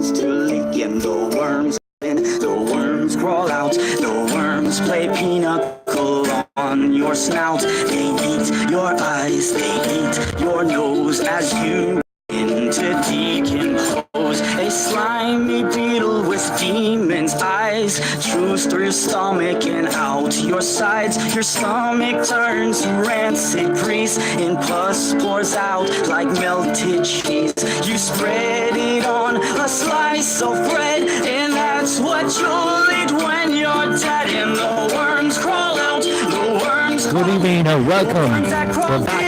begins to leak and the worms in, the worms crawl out, the worms play pinochle on your snout. They eat your eyes, they eat your nose as you begin to decompose. A slimy beetle with demon's eyes chews through your stomach and out your sides. Your stomach turns to rancid grease and pus pours out like melted cheese. You spread it on a slice of bread, and that's what you'll eat when you're dead. And the worms crawl out, the worms Good evening and welcome. We're back.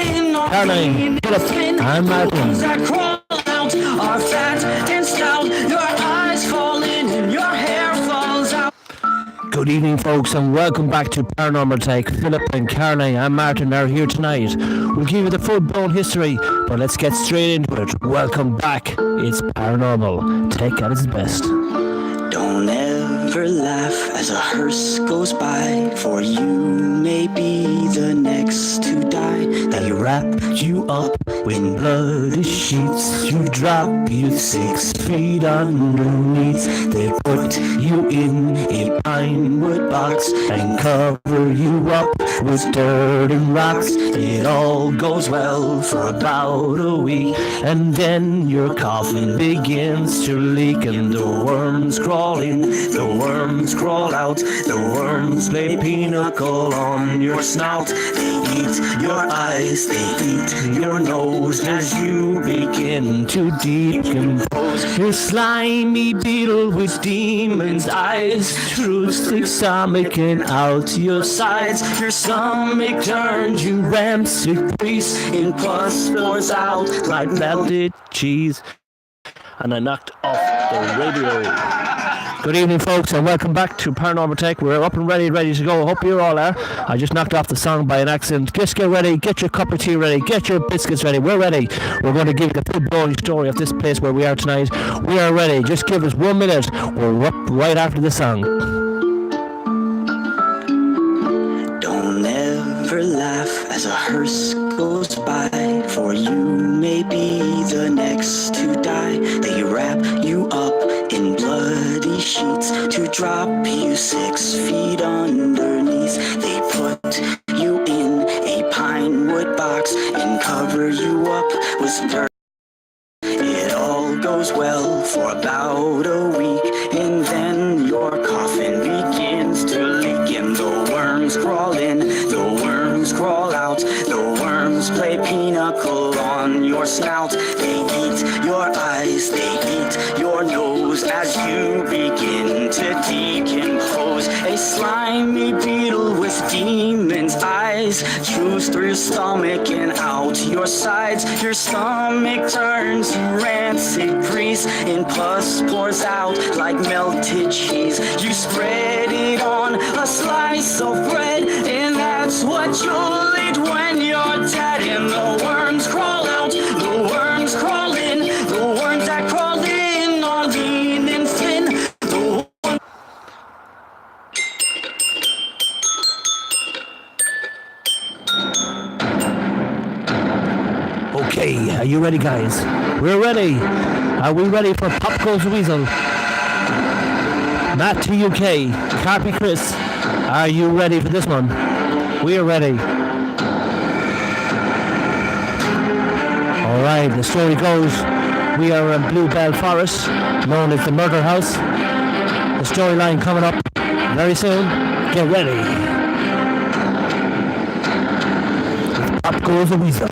Caroline, Philip, I'm Martin. Are fat and stout, your eyes fall in and your hair falls out. Good evening, folks, and welcome back to Paranormal Take. Philip and Caroline and Martin are here tonight. We'll give you the full-blown history, but let's get straight into it. Welcome back. It's Paranormal Take at its best. Don't ever laugh as a hearse goes by, for you may be the next to die. They wrap you up in bloody sheets, you drop you 6 feet underneath. They put you in a pine wood box and cover you up with dirt and rocks. It all goes well for about a week, and then your coffin begins to leak, and the worms crawl in, the worms crawl out, the worms play pinochle on your snout. They eat your eyes, they eat your nose as you begin to decompose. Your slimy beetle with demon's eyes chews through stomach and out your sides. Your stomach turns you rancid grease and pus pours out like melted cheese. And I knocked off the radio. Good evening, folks, and welcome back to Paranormal Tech. We're up and ready to go. Hope you all are. I just knocked off the song by an accident. Just get ready, get your cup of tea ready, get your biscuits ready. We're ready. We're going to give you the full-blown story of this place where we are tonight. We are ready. Just give us 1 minute. We're up right after the song. Don't ever laugh as a hearse goes by, for you may be the next to die. They wrap you up in bloody sheets to drop you 6 feet underneath. They put you in a pine wood box and cover you up with dirt. It all goes well for about a week, and then your coffin begins to leak, and the worms crawl in, the worms crawl out, the worms play pinochle on your snout. They eat your eyes, they eat your nose as you begin to decompose. A slimy beetle with demon's eyes chews through your stomach and out your sides. Your stomach turns to rancid grease and pus pours out like melted cheese. You spread it on a slice of bread, and that's what you'll eat when you're dead. And the worms crawl out, the worms crawl in, the worms that crawl in are lean and thin. Okay, are you ready, guys? We're ready. Are we ready for Pop Goes the Weasel? Matt to UK, Carpy Chris, are you ready for this one? We are ready. Alright, the story goes, we are in Bluebell Forest, known as the Murder House. The storyline coming up very soon. Get ready. Pop Goes the Weasel.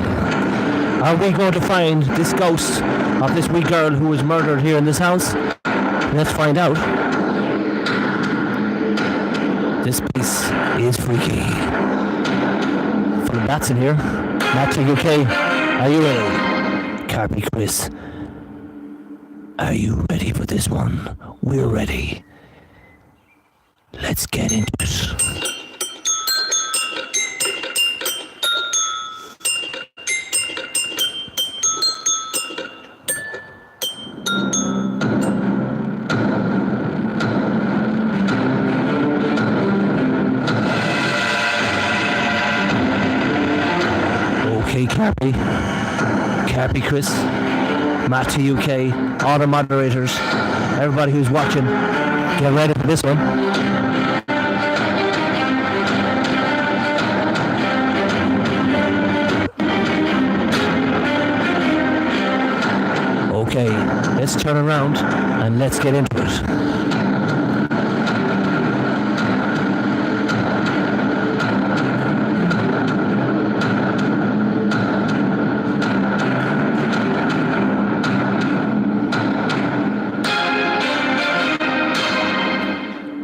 Are we going to find this ghost of this wee girl who was murdered here in this house? Let's find out. This place is freaky. Full of bats in here. Matt UK, are you ready? Carpy Chris, are you ready for this one? We're ready. Let's get into it. Okay, Cappy Chris, Matt to UK, all the moderators, everybody who's watching, get ready for this one. Okay, let's turn around and let's get into it.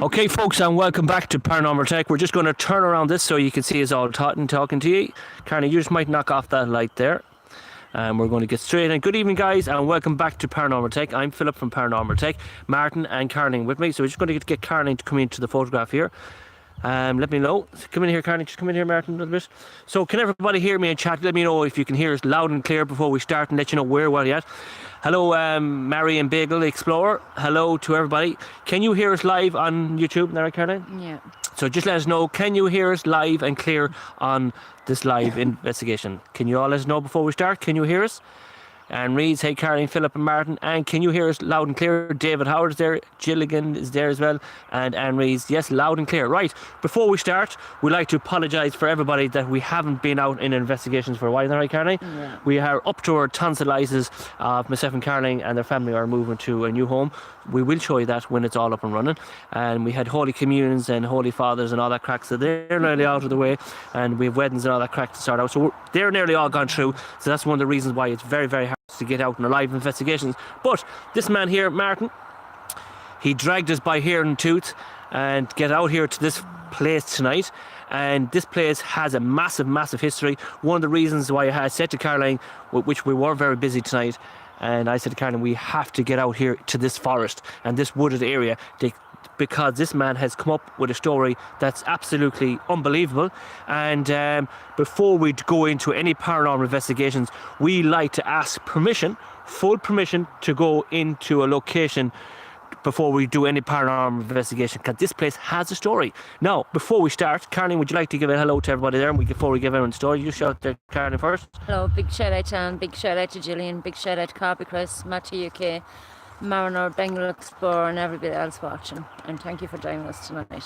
Okay, folks, and welcome back to Paranormal Tech. We're just going to turn around this so you can see us all talking to you. Carney, you just might knock off that light there. And we're going to get straight in. Good evening, guys, and welcome back to Paranormal Tech. I'm Philip from Paranormal Tech. Martin and Carling with me. So we're just going to get Carling to come into the photograph here. Let me know. Come in here, Carling. Just come in here, Martin, a little bit. So can everybody hear me and chat? Let me know if you can hear us loud and clear before we start and let you know where we're at. Hello, Mary and Bagel Explorer. Hello to everybody. Can you hear us live on YouTube, Nara Carling? Yeah. So just let us know, can you hear us live and clear on this live investigation? Can you all let us know before we start? Can you hear us? And reads, hey, Caroline, Philip and Martin. And can you hear us loud and clear? David Howard is there. Gilligan is there as well. And Anne reads, yes, loud and clear. Right, before we start, we'd like to apologise for everybody that we haven't been out in investigations for a while. Isn't that right, Caroline? Yeah. We are up to our tonsillises. Myself and Caroline and their family are moving to a new home. We will show you that when it's all up and running. And we had Holy Communions and Holy Fathers and all that crack. So they're nearly out of the way. And we have weddings and all that crack to start out. So they're nearly all gone through. So that's one of the reasons why it's very, very hard to get out in live investigations. But this man here, Martin, he dragged us by hair and tooth and get out here to this place tonight. And this place has a massive, massive history. One of the reasons why I said to Caroline, which we were very busy tonight, and I said to Caroline, we have to get out here to this forest and this wooded area because this man has come up with a story that's absolutely unbelievable. And before we go into any paranormal investigations, we like to ask permission, full permission, to go into a location before we do any paranormal investigation, because this place has a story. Now, before we start, Caroline, would you like to give a hello to everybody there? And before we give everyone a story, you shout there, Caroline, first. Hello, big shout out to Anne, big shout out to Gillian, big shout out to Copy Chris, Matty UK, Mariner, Bengal Explorer, and everybody else watching. And thank you for joining us tonight.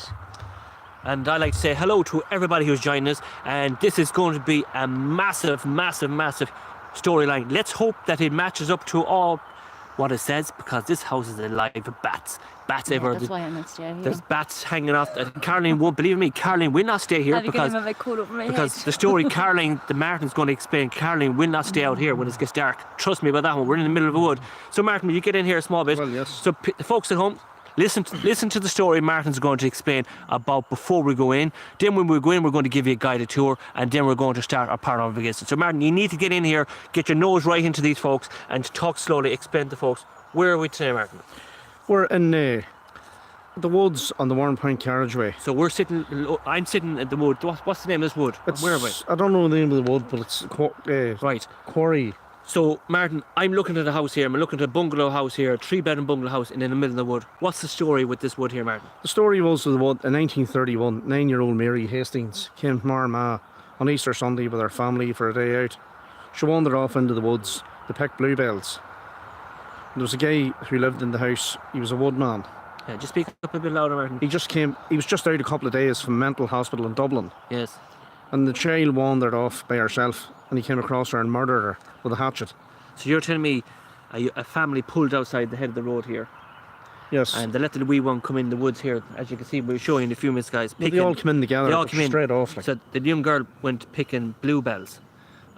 And I'd like to say hello to everybody who's joining us. And this is going to be a massive, massive, massive storyline. Let's hope that it matches up to all what it says, because this house is alive with bats. Bats everywhere. That's why I'm not staying here. There's bats hanging off. Caroline won't believe me. Caroline will not stay here because the story Caroline, the Martin's going to explain. Caroline will not stay out here when it gets dark. Trust me about that one. We're in the middle of a wood. So Martin, will you get in here a small bit? Well, yes. So the folks at home, listen to the story Martin's going to explain about before we go in. Then when we go in, we're going to give you a guided tour, and then we're going to start our paranormal investigation. So Martin, you need to get in here, get your nose right into these folks, and talk slowly, explain to folks. Where are we today, Martin? We're in the woods on the Warren Point carriageway. So I'm sitting in the wood. What's the name of this wood? Where are we? I don't know the name of the wood, but it's right. Quarry. So Martin, I'm looking at a house here. I'm looking at a bungalow house here, a 3-bedroom bungalow house in the middle of the wood. What's the story with this wood here, Martin? The story was of the wood in 1931. 9-year-old Mary Hastings came from Armagh on Easter Sunday with her family for a day out. She wandered off into the woods to pick bluebells. There was a guy who lived in the house. He was a woodman. Yeah, just speak up a bit louder, Martin. He was just out a couple of days from a mental hospital in Dublin. Yes. And the child wandered off by herself, and he came across her and murdered her with a hatchet. So you're telling me a family pulled outside the head of the road here? Yes. And they let the wee one come in the woods here. As you can see, we were showing a few minutes, guys. They all come in together. They all came in straight off. So the young girl went picking bluebells.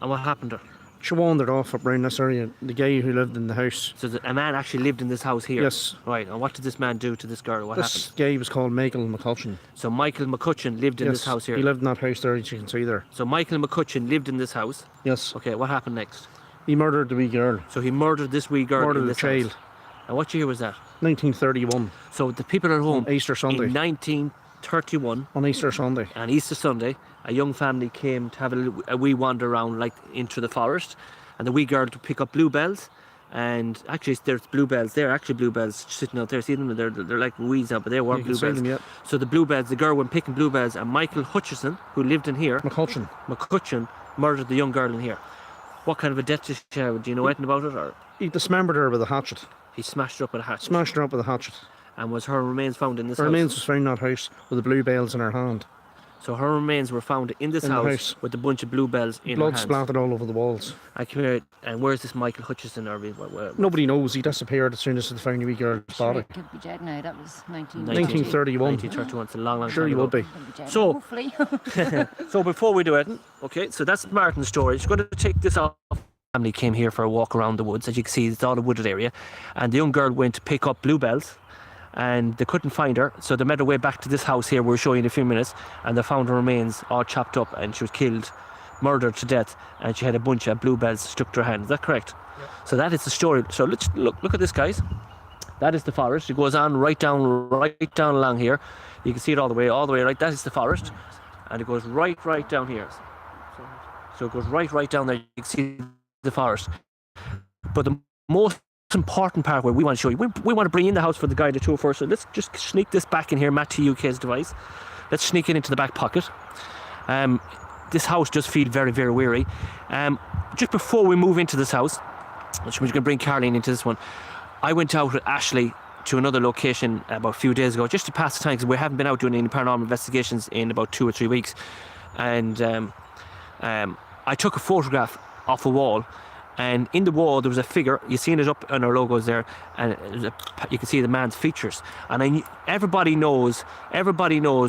And what happened to her? She wandered off up around this area. The guy who lived in the house. So a man actually lived in this house here? Yes. Right, and what did this man do to this girl? What happened? This guy was called Michael McCutcheon. So Michael McCutcheon lived in this house here? He lived in that house there, as you can see there. So Michael McCutcheon lived in this house? Yes. Okay, what happened next? He murdered the wee girl. So he murdered this wee girl in this child. house. And what year was that? 1931. So the people at home... On Easter Sunday. In 1931... On Easter Sunday. On Easter Sunday, a young family came to have a wee wander around, like, into the forest. And the wee girl to pick up bluebells, and actually there's bluebells. They're actually bluebells sitting out there. See them? They're like weeds out, but they weren't bluebells. See them yet. So the bluebells, the girl went picking bluebells, and Michael Hutchison, who lived in here, McCutcheon, murdered the young girl in here. What kind of a death did she have? Do you know anything about it? Or He dismembered her with a hatchet. he smashed her up with a hatchet? Smashed her up with a hatchet. And was her remains found in this Her house? remains was found in that house with the bluebells in her hand. So her remains were found in this In the house, house. with a bunch of bluebells in her Blood hands. splattered all over the walls. I come here, and where's this Michael Hutchison? Or where? Nobody knows. He disappeared as soon as they found the wee girl's Sure, body. it could be dead now. That was 1931. 1931. It's a long, long Sure time you ago. would be. So- Hopefully. So before we do it, okay, so that's Martin's story. She's going to take this off. Family came here for a walk around the woods. As you can see, it's all a wooded area. And the young girl went to pick up bluebells, and they couldn't find her. So they made her way back to this house here we'll show you in a few minutes. And they found her remains all chopped up, and she was killed, murdered to death. And she had a bunch of bluebells stuck to her hand. Is that correct? Yep. So that is the story. So let's look at this, guys. That is the forest. It goes on right down along here. You can see it all the way right. That is the forest. And it goes right down here. So it goes right down there. You can see the forest. But the most important part where we want to show you, we want to bring in the house for the guided tour first. So let's just sneak this back in here, Matt to UK's device. Let's sneak it into the back pocket. This house does feel very, very weary. Just before we move into this house, which we're going to bring Caroline into this one, I went out with Ashley to another location about a few days ago, just to pass the time, because we haven't been out doing any paranormal investigations in about 2 or 3 weeks. And I took a photograph off a wall, and in the wall there was a figure. You've seen it up on our logos there, and you can see the man's features. And everybody knows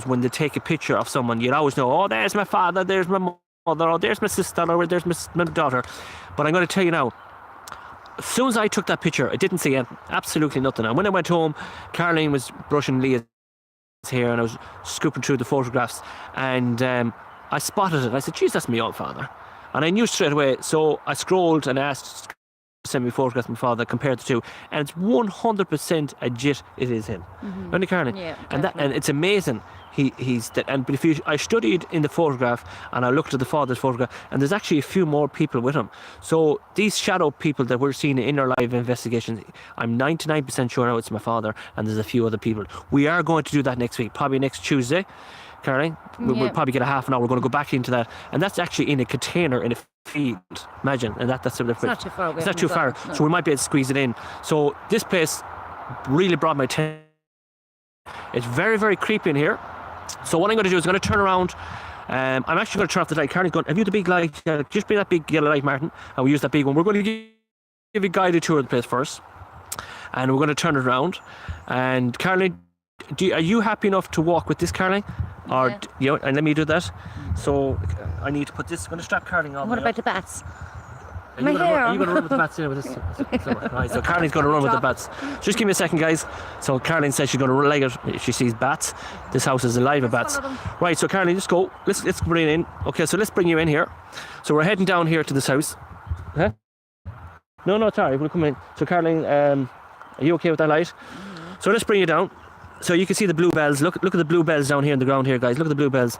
when they take a picture of someone, you'd always know, oh, there's my father, there's my mother, or there's my sister, or there's my daughter. But I'm going to tell you now, as soon as I took that picture, I didn't see absolutely nothing. And when I went home, Caroline was brushing Leah's hair, and I was scooping through the photographs, and I spotted it. I said, geez, that's my old father. And I knew straight away, so I scrolled and asked to send me photographs of my father, compared the two, and it's 100% legit. It is him. Only Caroline. Yeah, and it's amazing. He's that. And but I studied in the photograph, and I looked at the father's photograph, and there's actually a few more people with him. So these shadow people that we're seeing in our live investigations, I'm 99% sure now it's my father, and there's a few other people. We are going to do that next week, probably next Tuesday. Caroline, we'll probably get a half an hour. We're going to go back into that, and that's actually in a container in a field. Imagine, and that's It's not too far away. It's not too far, No. so we might be able to squeeze it in. So this place really brought my attention. It's very, very creepy in here. So what I'm going to do is I'm going to turn around. I'm actually going to turn off the light. Caroline's going, have you the big light? Just bring that big yellow light, Martin, and we'll use that big one. We're going to give you a guided tour of the place first, and we're going to turn it around. And Caroline, are you happy enough to walk with this, Caroline? Or Yeah. and let me do that. So I need to put this. I'm going to strap Caroline on. What about the bats? Are my you hair? Are you going to run with the bats in with this? Right, so Caroline's going to run with the bats. Just give me a second, guys. So Caroline says she's going to leg it if she sees bats. This house is alive with bats. follow them. Right, so Caroline, just go. Let's bring it in. Okay, so let's bring you in here. So we're heading down here to this house. Huh? No, sorry, we'll come in. So Caroline, are you okay with that light? So let's bring you down. So you can see the bluebells. Look at the bluebells down here in the ground here, guys. Look at the bluebells.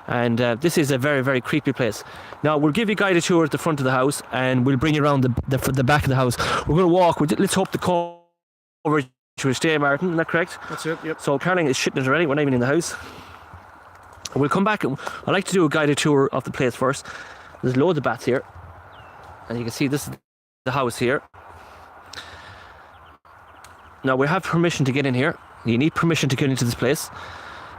And this is a very, very creepy place. Now we'll give you a guided tour at the front of the house, and we'll bring you around the back of the house. We're going to walk. Let's hope the coverage will stay, Martin. Isn't that correct? That's it, yep. So Caroline is shitting it already. We're not even in the house. We'll come back. I'd like to do a guided tour of the place first. There's loads of bats here, and you can see this is the house here. Now we have permission to get in here. You need permission to get into this place,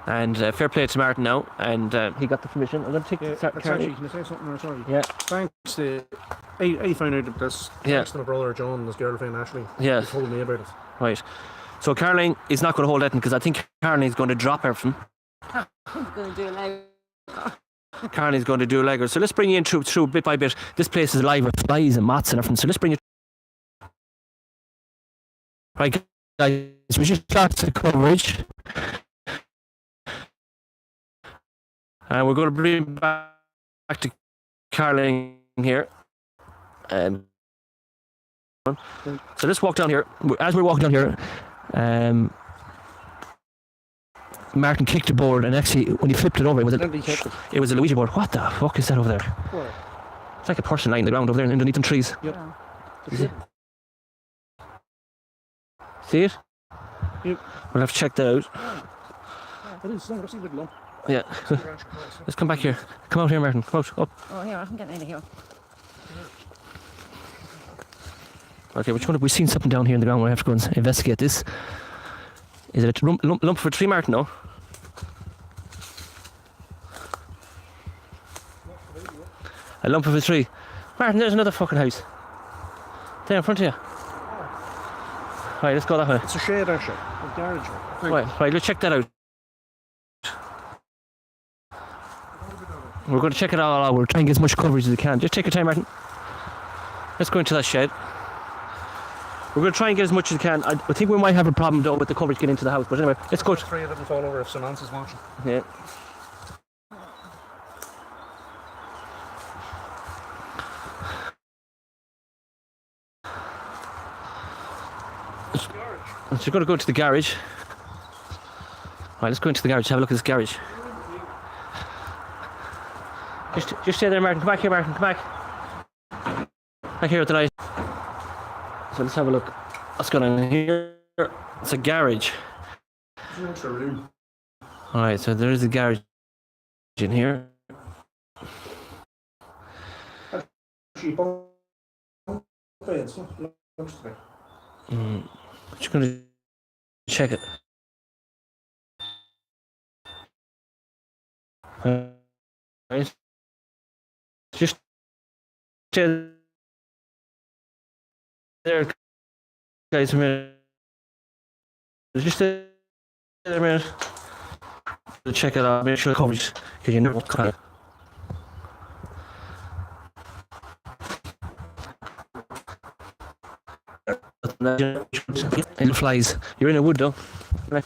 and fair play to Martin now, and he got the permission. I'm going to take That's actually, can I say something there? Sorry. Yeah. Thanks to... I found out about this. Yeah. Thanks to my brother John and his girlfriend Ashley. Yeah. They told me about it. Right. So Caroline is not going to hold that in, because I think Caroline is going to drop everything. I'm going to do a live. Carney's going to do a legger. So let's bring you in through bit by bit. This place is alive with flies and moths and everything. So let's bring you. Right, guys, we just got the coverage. And we're going to bring back to Caroline here. So let's walk down here. As we're walking down here, Martin kicked the board, and actually when he flipped it over, it was a Luigi board. What the fuck is that over there? What? It's like a person lying on the ground over there underneath them trees. Yep. Is it? See it? Yep. We'll have to check that out. It is. I've seen it long. Yeah. Let's come back here. Come out here, Martin. Come out. Up. Oh, here, I'm getting out of here. Okay, we've seen something down here in the ground. We have to go and investigate this. Is it a lump of a tree, Martin? No. A lump of a tree. Martin, there's another fucking house. There in front of you. Right, let's go that way. It's a shade, actually. A garage. Right, let's check that out. We're going to check it all out. We're trying to get as much coverage as we can. Just take your time, Martin. Let's go into that shed. We're going to try and get as much as we can. I think we might have a problem though with the coverage getting into the house. But anyway, let's go. Afraid it will fall over if Samantha's watching. Yeah. So you're going to go into the garage. Right, let's go into the garage. Have a look at this garage. Just stay there, Martin. Come back here, Martin. Come back. Back here with the light. So let's have a look. What's going on here? It's a garage. It's an extra room. Alright, so there is a garage in here. Just going to check it. Right. Just stay there, guys, a minute. Just stay there a minute. Check it out, make sure the coverage, because you never cut it. It flies. You're in a wood though. Right.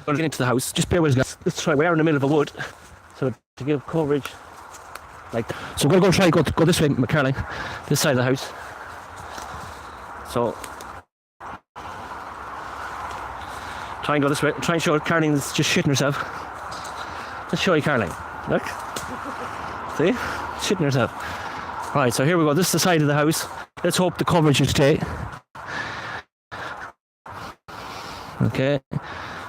We'll get into the house. Just bear with us, guys. Let's try. We are in the middle of a wood, so to give coverage like that. So we're going to try go this way, Caroline. This side of the house. So try and go this way. Try and show Caroline's just shitting herself. Let's show you Caroline. Look. See? Shitting herself. Right, so here we go. This is the side of the house. Let's hope the coverage will stay. Okay.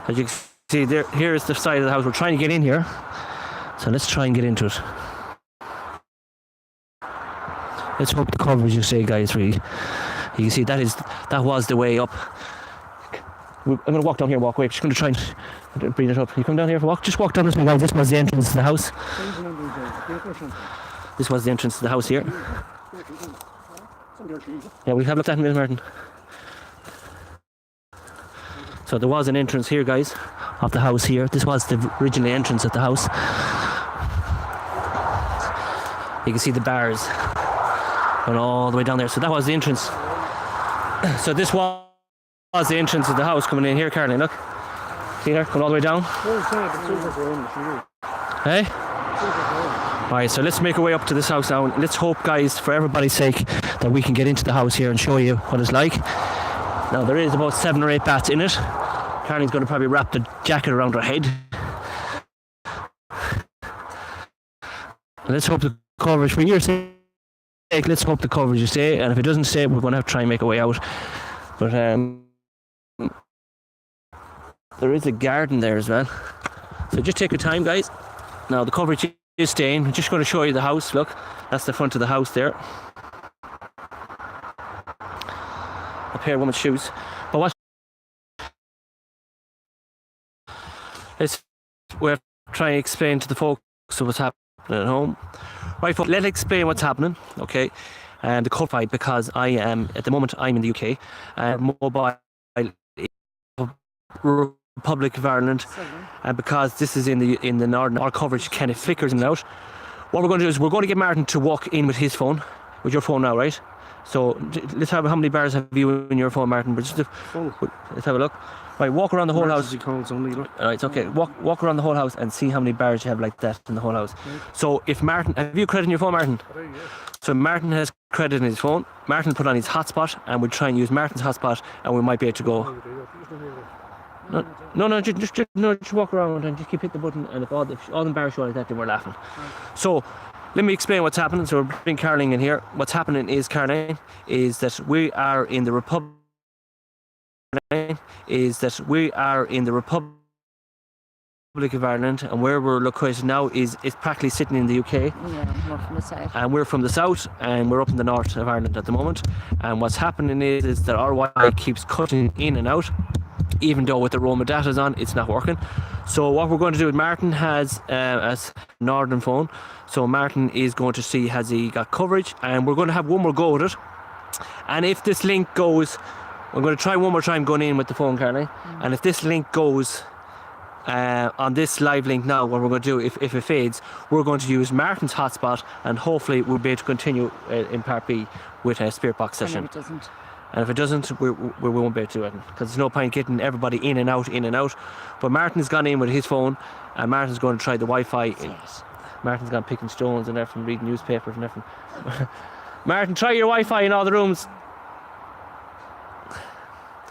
As you can see, here is the side of the house. We're trying to get in here. So let's try and get into it. Let's hope the coverage will stay, guys, really. You can see that was the way up. I'm going to walk down here and walk away. I'm just going to try and bring it up. You come down here for a walk? Just walk down this way, guys. This was the entrance to the house. This was the entrance to the house here. Yeah, we'll have a look at that in a minute, Martin. So there was an entrance here, guys, of the house here. This was the original entrance of the house. You can see the bars going all the way down there. So that was the entrance. So this was the entrance of the house coming in here, Caroline, look. See there, going all the way down. Hey? Alright, so let's make our way up to this house now. Let's hope, guys, for everybody's sake, that we can get into the house here and show you what it's like. Now, there is about 7 or 8 bats in it. Caroline's going to probably wrap the jacket around her head. Let's hope the coverage, for your sake, let's hope the coverage will stay. And if it doesn't stay, we're going to have to try and make a way out. But there is a garden there as well. So just take your time, guys. Now, the coverage is staying. I'm just going to show you the house. Look, that's the front of the house there. A pair of women's shoes. But what? We're trying to explain to the folks what's happening at home. Right, folks, let's explain what's happening, okay? And the code because I am, at the moment, I'm in the UK. Mobile Republic of Ireland. And because this is in the northern, our coverage kind of flickers in and out. What we're going to do is we're going to get Martin to walk in with his phone, with your phone now, right? So let's have, how many bars have you in your phone, Martin? Let's have a look. Right, walk around the whole house. Alright, it's okay. Walk around the whole house and see how many bars you have like that in the whole house. Okay. So if Martin, have you credit in your phone, Martin? Yeah. So Martin has credit in his phone. Martin put on his hotspot, and we'll try and use Martin's hotspot, and we might be able to go. No, just walk around and just keep hitting the button, and if all the bars show like that, then we're laughing. So let me explain what's happening. So we're bringing Caroline in here. What's happening is, Caroline, is that we are in the Republic. Republic of Ireland, and where we're located now is practically sitting in the UK. Yeah, more from the south. And we're from the south, and we're up in the north of Ireland at the moment. And what's happening is that our Wi-Fi keeps cutting in and out, even though with the Roma data's on, it's not working. So what we're going to do is Martin has a northern phone, so Martin is going to see has he got coverage, and we're going to have one more go at it. And if this link goes, I'm going to try one more time going in with the phone, Carly. And if this link goes on this live link now, what we're going to do, if it fades, we're going to use Martin's hotspot, and hopefully we'll be able to continue in part B with a Spirit Box session. And if it doesn't. And if it doesn't, we won't be able to do it, because there's no point getting everybody in and out, in and out. But Martin's gone in with his phone, and Martin's going to try the Wi-Fi. Martin's gone picking stones and everything, reading newspapers and everything. Martin, try your Wi-Fi in all the rooms.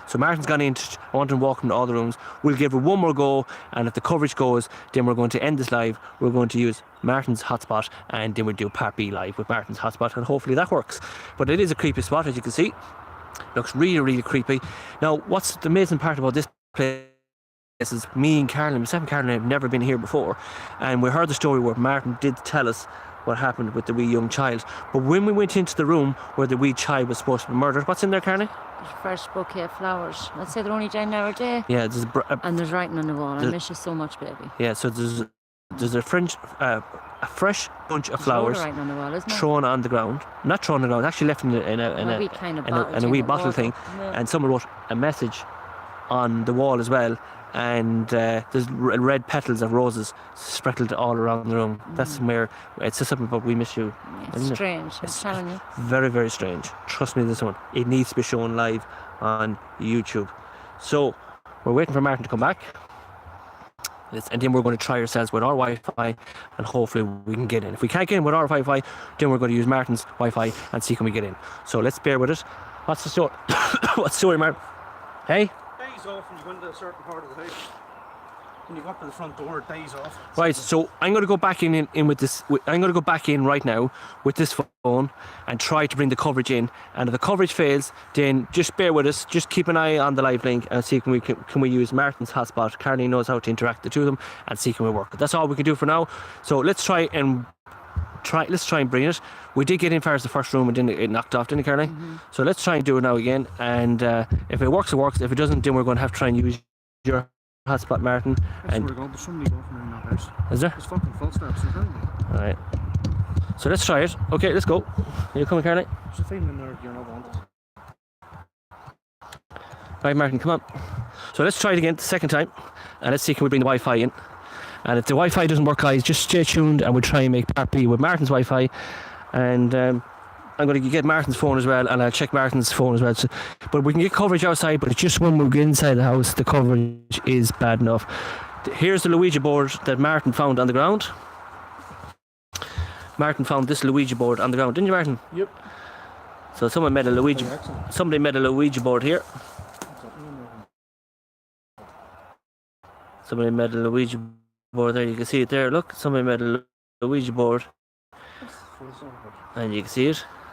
So Martin's gone in, I want him to walk into all the rooms. We'll give it one more go, and if the coverage goes, then we're going to end this live. We're going to use Martin's hotspot, and then we'll do part B live with Martin's hotspot, and hopefully that works. But it is a creepy spot, as you can see. Looks really, really creepy. Now, what's the amazing part about this place is me and Carolyn, myself and Carolyn, have never been here before, and we heard the story where Martin did tell us what happened with the wee young child. But when we went into the room where the wee child was supposed to be murdered, what's in there, Carolyn? There's a fresh bouquet of flowers. I'd say they're only down there a day. Yeah, there's And there's writing on the wall. I miss you so much, baby. yeah. So there's a fresh bunch of flowers Writing on the wall, isn't it? thrown on the ground. Not thrown on the ground, actually left in a wee kind of wee bottle thing. Yeah. And someone wrote a message on the wall as well. And there's red petals of roses sprinkled all around the room. That's where it's just something about we miss you. Yeah, isn't it? strange, I'm telling you. Very, very strange. Trust me, this one. It needs to be shown live on YouTube. So we're waiting for Martin to come back. And then we're going to try ourselves with our Wi-Fi, and hopefully we can get in. If we can't get in with our Wi-Fi, then we're going to use Martin's Wi-Fi and see can we get in. So let's bear with it. What's the story? What's the story, Martin? Hey? Days off when you go into a certain part of the house. When you go up to the front door, days off. Right, so I'm going to go back in with this. I'm going to go back in right now with this phone and try to bring the coverage in. And if the coverage fails, then just bear with us. Just keep an eye on the live link and see can we use Martin's hotspot. Carly knows how to interact the two of them, and see can we work. That's all we can do for now. So let's try and bring it. We did get in far as the first room and then it knocked off, didn't it, Carly? So let's try and do it now again. And if it works, it works. If it doesn't, then we're going to have to try and use your hotspot, Martin. And there's somebody walking around that house. is there? There's fucking footsteps, isn't there? Alright. So let's try it. Okay, let's go. Are you coming, Carly? There's a feeling in there you're not wanted. Right, Martin, come on. So let's try it again the second time, and let's see can we bring the Wi-Fi in. And if the Wi-Fi doesn't work, guys, just stay tuned and we'll try and make part B with Martin's Wi-Fi. And I'm going to get Martin's phone as well, and I'll check Martin's phone as well. So, but we can get coverage outside, but it's just when we get inside the house, the coverage is bad enough. Here's the Luigi board that Martin found on the ground. Martin found this Luigi board on the ground, didn't you, Martin? Yep. So somebody made a Luigi board here. Somebody made a Luigi board there. You can see it there. Look, somebody made a Luigi board, and you can see it.